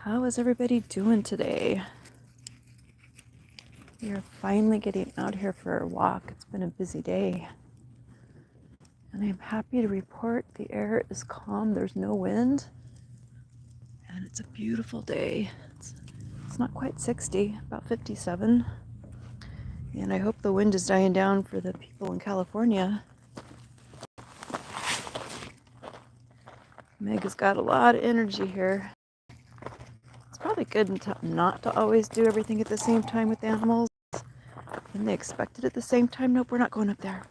How is everybody doing today? We are finally getting out here for a walk. It's been a busy day. And I'm happy to report the air is calm. There's no wind. And it's a beautiful day. It's not quite 60, about 57. And I hope the wind is dying down for the people in California. Meg has got a lot of energy here. It's probably good not to always do everything at the same time with animals. And they expect it at the same time. Nope, we're not going up there.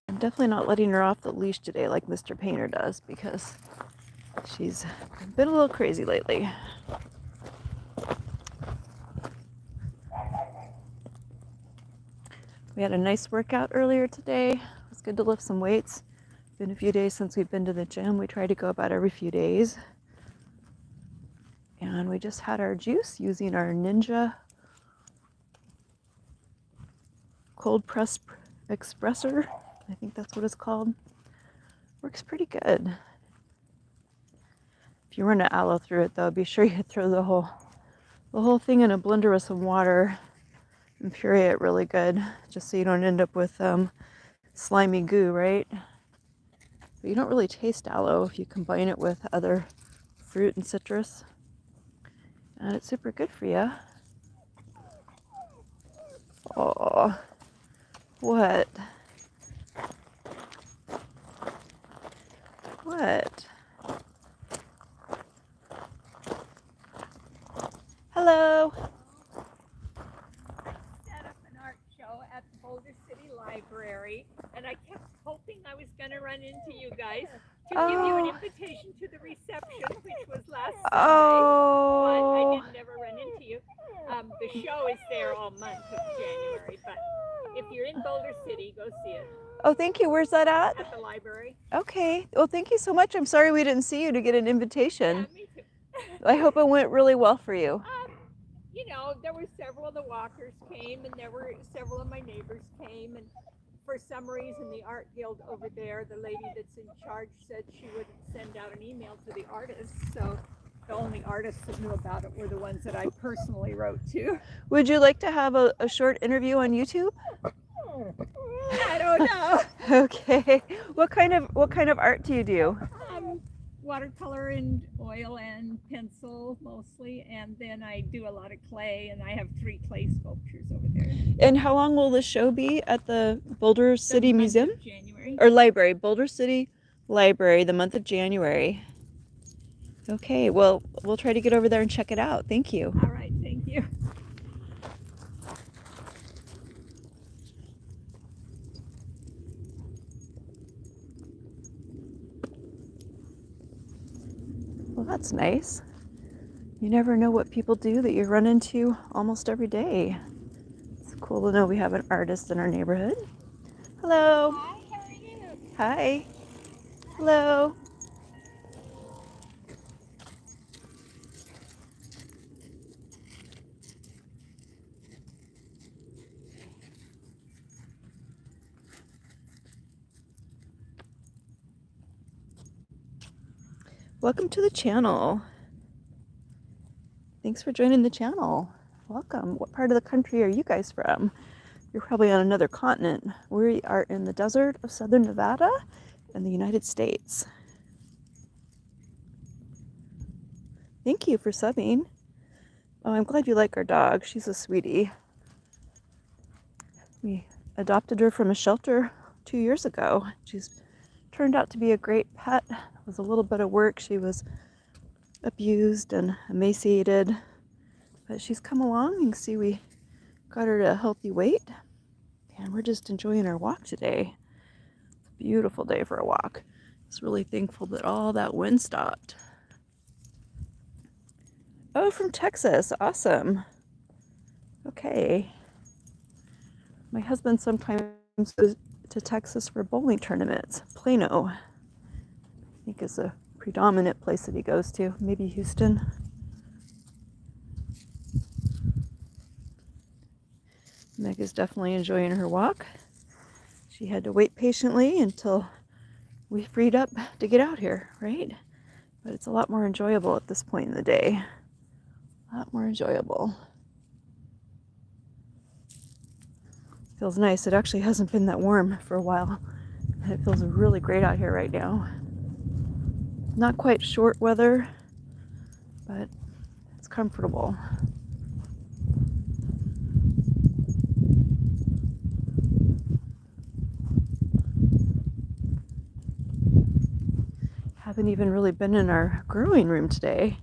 I'm definitely not letting her off the leash today like Mr. Painter does because she's been a little crazy lately. We had a nice workout earlier today. It was good to lift some weights. Been a few days since we've been to the gym. We try to go about every few days. And we just had our juice using our Ninja cold press espresso. I think that's what it's called. Works pretty good. If you run an aloe through it though, be sure you throw the whole thing in a blender with some water and puree it really good, just so you don't end up with slimy goo, right? But you don't really taste aloe if you combine it with other fruit and citrus. And it's super good for you. Oh, what? What? Hello. Set up an art show at the Boulder City Library, and I kept hoping I was going to run into you guys to give you an invitation to the reception, which was last Sunday. But I didn't ever run into you. The show is there all month of January, but if you're in Boulder City, go see it. Oh, thank you. Where's that at? At the library. Okay. Well, thank you so much. I'm sorry we didn't see you to get an invitation. Yeah, me too. I hope it went really well for you. You know, there were several of the walkers came, and there were several of my neighbors came, and for some reason the art guild over there, the lady that's in charge, said she would send out an email to the artists, so the only artists that knew about it were the ones that I personally wrote to. Would you like to have a short interview on YouTube? I don't know. Okay. What kind of art do you do? Watercolor and oil and pencil mostly, and then I do a lot of clay, and I have 3 clay sculptures over there. And how long will the show be at the Boulder City Museum? January. Or library, Boulder City Library, the month of January. Okay, well, we'll try to get over there and check it out. Thank you. All right, thank you. Well, that's nice. You never know what people do that you run into almost every day. It's cool to know we have an artist in our neighborhood. Hello. Hi, how are you? Hi. Hello. Welcome to the channel. Thanks for joining the channel. Welcome. What part of the country are you guys from? You're probably on another continent. We are in the desert of southern Nevada in the United States. Thank you for subbing. Oh, I'm glad you like our dog. She's a sweetie. We adopted her from a shelter 2 years ago. She's turned out to be a great pet. It was a little bit of work. She was abused and emaciated, but she's come along. You can see we got her to a healthy weight, and we're just enjoying our walk today. It's a beautiful day for a walk. I was really thankful that all that wind stopped. Oh, from Texas. Awesome. Okay. My husband sometimes goes to Texas for bowling tournaments. Plano, I think, is a predominant place that he goes to. Maybe Houston. Meg is definitely enjoying her walk. She had to wait patiently until we freed up to get out here, right? but it's a lot more enjoyable at this point in the day. A lot more enjoyable. Feels nice. It actually hasn't been that warm for a while, and it feels really great out here right now. Not quite short weather, but it's comfortable. Haven't even really been in our growing room today.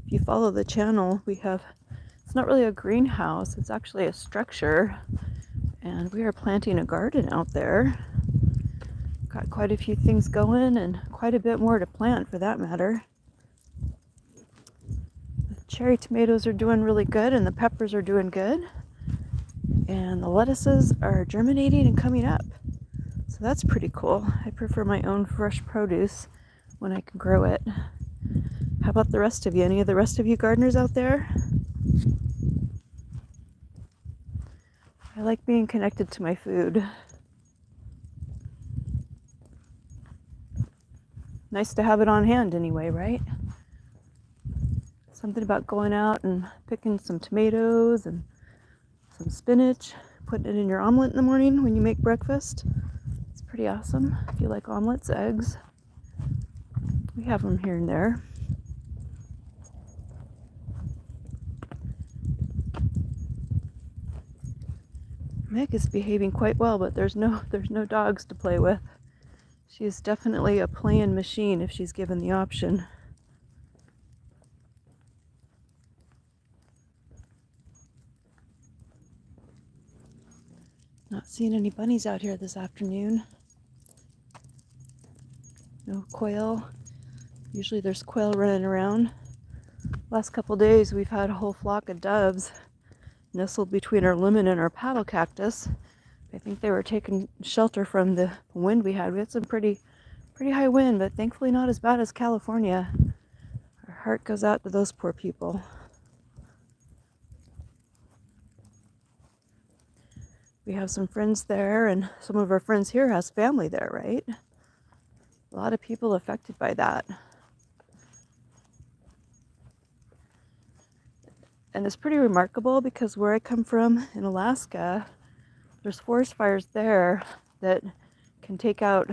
If you follow the channel, it's not really a greenhouse, it's actually a structure, and we are planting a garden out there. Got quite a few things going and quite a bit more to plant for that matter. The cherry tomatoes are doing really good and the peppers are doing good. And the lettuces are germinating and coming up. So that's pretty cool. I prefer my own fresh produce when I can grow it. How about the rest of you? Any of the rest of you gardeners out there? I like being connected to my food. Nice to have it on hand anyway, right? Something about going out and picking some tomatoes and some spinach, putting it in your omelet in the morning when you make breakfast. It's pretty awesome. If you like omelets, eggs, we have them here and there. Meg is behaving quite well, but there's no dogs to play with. She is definitely a playing machine if she's given the option. Not seeing any bunnies out here this afternoon. No quail. Usually there's quail running around. Last couple days we've had a whole flock of doves nestled between our lemon and our paddle cactus. I think they were taking shelter from the wind we had. We had some pretty high wind, but thankfully not as bad as California. Our heart goes out to those poor people. We have some friends there, and some of our friends here has family there, right? A lot of people affected by that. And it's pretty remarkable because where I come from in Alaska, there's forest fires there that can take out,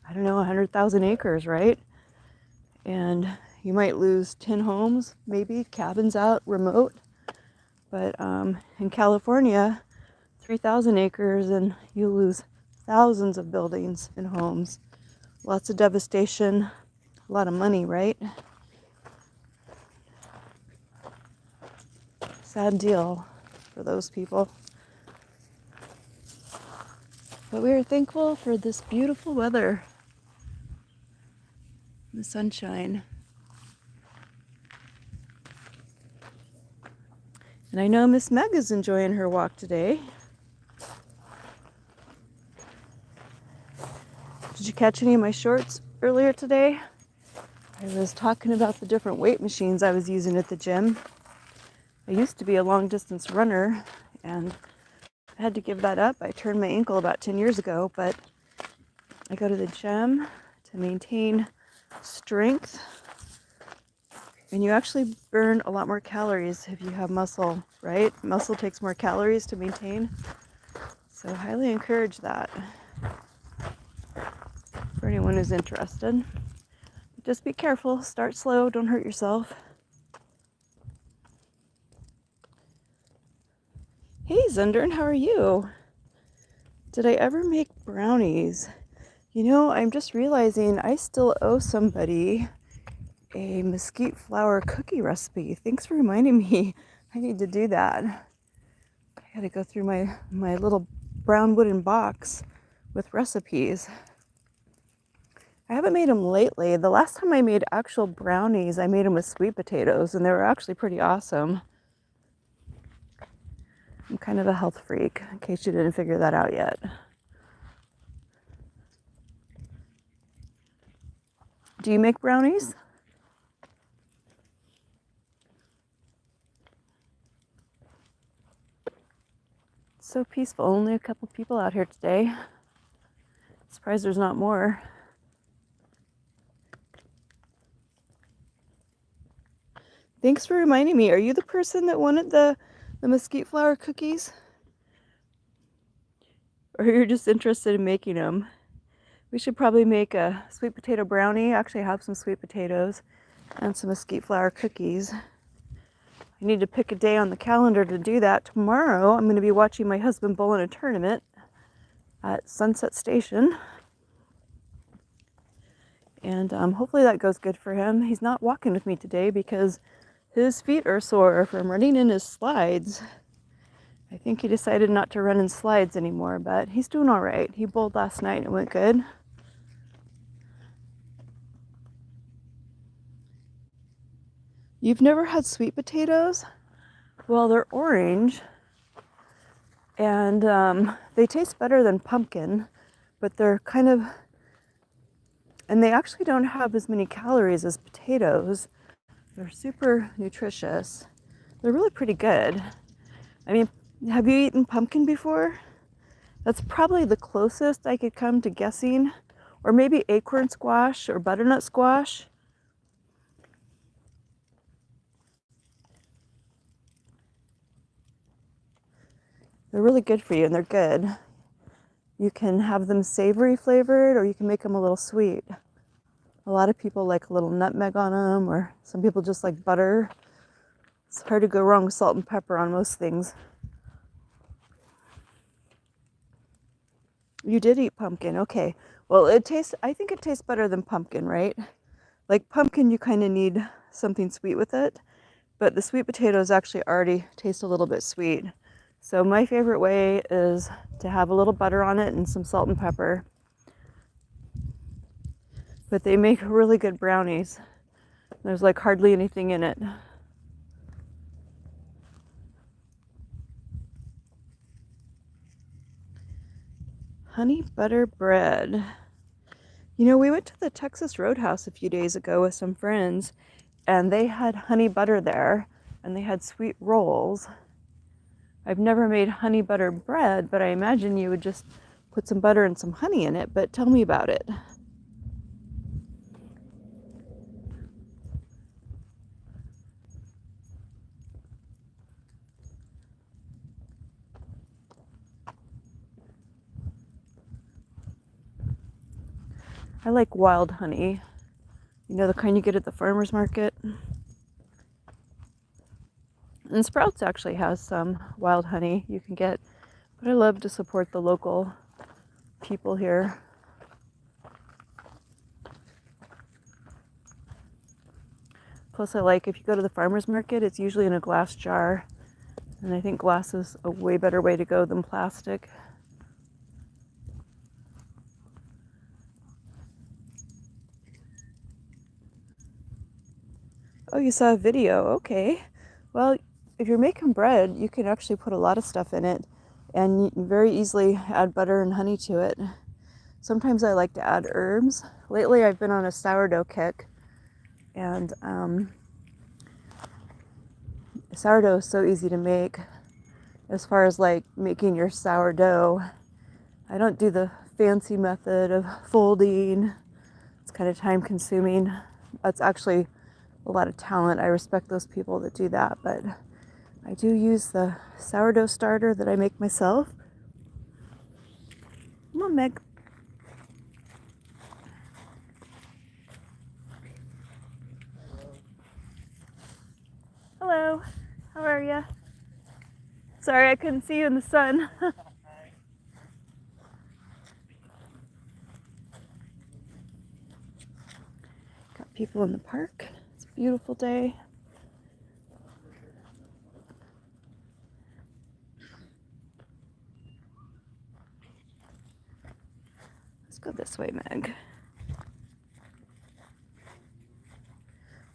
100,000 acres, right? And you might lose 10 homes, maybe, cabins out remote. But in California, 3,000 acres and you lose thousands of buildings and homes. Lots of devastation, a lot of money, right? Sad deal for those people. But we are thankful for this beautiful weather, the sunshine. And I know Miss Meg is enjoying her walk today. Did you catch any of my shorts earlier today? I was talking about the different weight machines I was using at the gym. I used to be a long distance runner and I had to give that up. I turned my ankle about 10 years ago, but I go to the gym to maintain strength. And you actually burn a lot more calories if you have muscle, right? Muscle takes more calories to maintain. So I highly encourage that for anyone who's interested. Just be careful, start slow, don't hurt yourself. Hey Zundern, how are you? Did I ever make brownies? I'm just realizing I still owe somebody a mesquite flour cookie recipe. Thanks for reminding me. I need to do that. I gotta go through my little brown wooden box with recipes. I haven't made them lately. The last time I made actual brownies, I made them with sweet potatoes, and they were actually pretty awesome. I'm kind of a health freak, in case you didn't figure that out yet. Do you make brownies? It's so peaceful. Only a couple people out here today. Surprised there's not more. Thanks for reminding me. Are you the person that wanted the mesquite flour cookies? Or you're just interested in making them? We should probably make a sweet potato brownie. Actually, I have some sweet potatoes and some mesquite flour cookies. I need to pick a day on the calendar to do that. Tomorrow, I'm going to be watching my husband bowl in a tournament at Sunset Station. And hopefully that goes good for him. He's not walking with me today because his feet are sore from running in his slides. I think he decided not to run in slides anymore, but he's doing all right. He bowled last night and it went good. You've never had sweet potatoes? Well, they're orange and they taste better than pumpkin, but they're kind of, and they actually don't have as many calories as potatoes. They're super nutritious. They're really pretty good. I mean, have you eaten pumpkin before? That's probably the closest I could come to guessing. Or maybe acorn squash or butternut squash. They're really good for you and they're good. You can have them savory flavored or you can make them a little sweet. A lot of people like a little nutmeg on them, or some people just like butter. It's hard to go wrong with salt and pepper on most things. You did eat pumpkin, okay. Well, I think it tastes better than pumpkin, right? Like pumpkin, you kind of need something sweet with it, but the sweet potatoes actually already taste a little bit sweet. So my favorite way is to have a little butter on it and some salt and pepper. But they make really good brownies. There's like hardly anything in it. Honey butter bread. You know, we went to the Texas Roadhouse a few days ago with some friends, and they had honey butter there, and they had sweet rolls. I've never made honey butter bread, but I imagine you would just put some butter and some honey in it, but tell me about it. I like wild honey. You know, the kind you get at the farmer's market. And Sprouts actually has some wild honey you can get, but I love to support the local people here. Plus I like, if you go to the farmer's market, it's usually in a glass jar, and I think glass is a way better way to go than plastic. Oh, you saw a video, okay. Well, if you're making bread, you can actually put a lot of stuff in it and you can very easily add butter and honey to it. Sometimes I like to add herbs. Lately I've been on a sourdough kick, and sourdough is so easy to make. As far as like making your sourdough, I don't do the fancy method of folding. It's kind of time consuming. That's actually a lot of talent. I respect those people that do that, but I do use the sourdough starter that I make myself. Come on, Meg. Hello. How are you? Sorry, I couldn't see you in the sun. Got people in the park. It's a beautiful day. Let's go this way, Meg.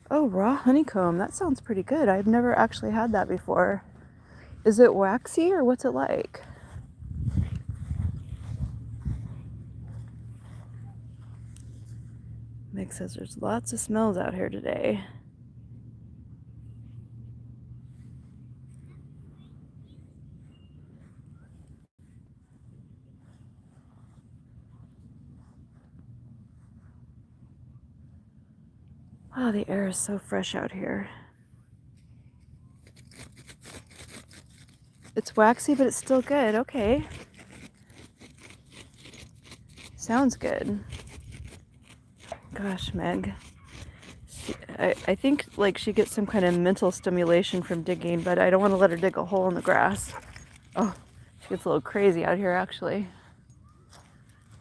Oh, raw honeycomb. That sounds pretty good. I've never actually had that before. Is it waxy or what's it like? Meg says there's lots of smells out here today. Oh, the air is so fresh out here. It's waxy, but it's still good. Okay. Sounds good. Gosh, Meg. I think like she gets some kind of mental stimulation from digging, but I don't want to let her dig a hole in the grass. Oh, she gets a little crazy out here actually.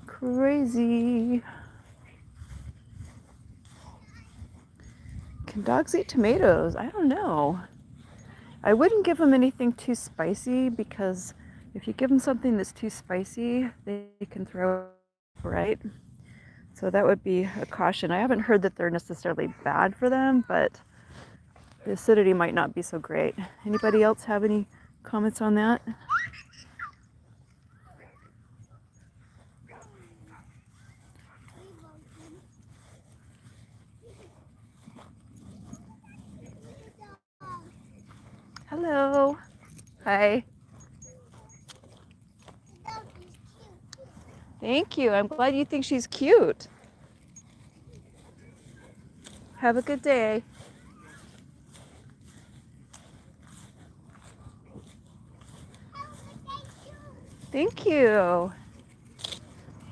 Crazy. Can dogs eat tomatoes? I don't know. I wouldn't give them anything too spicy because if you give them something that's too spicy, they can throw up, right? So that would be a caution. I haven't heard that they're necessarily bad for them, but the acidity might not be so great. Anybody else have any comments on that? Hello. Hi. Thank you. I'm glad you think she's cute. Have a good day. Thank you.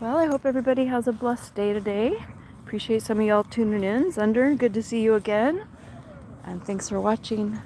Well, I hope everybody has a blessed day today. Appreciate some of y'all tuning in. Zunder, good to see you again. And thanks for watching.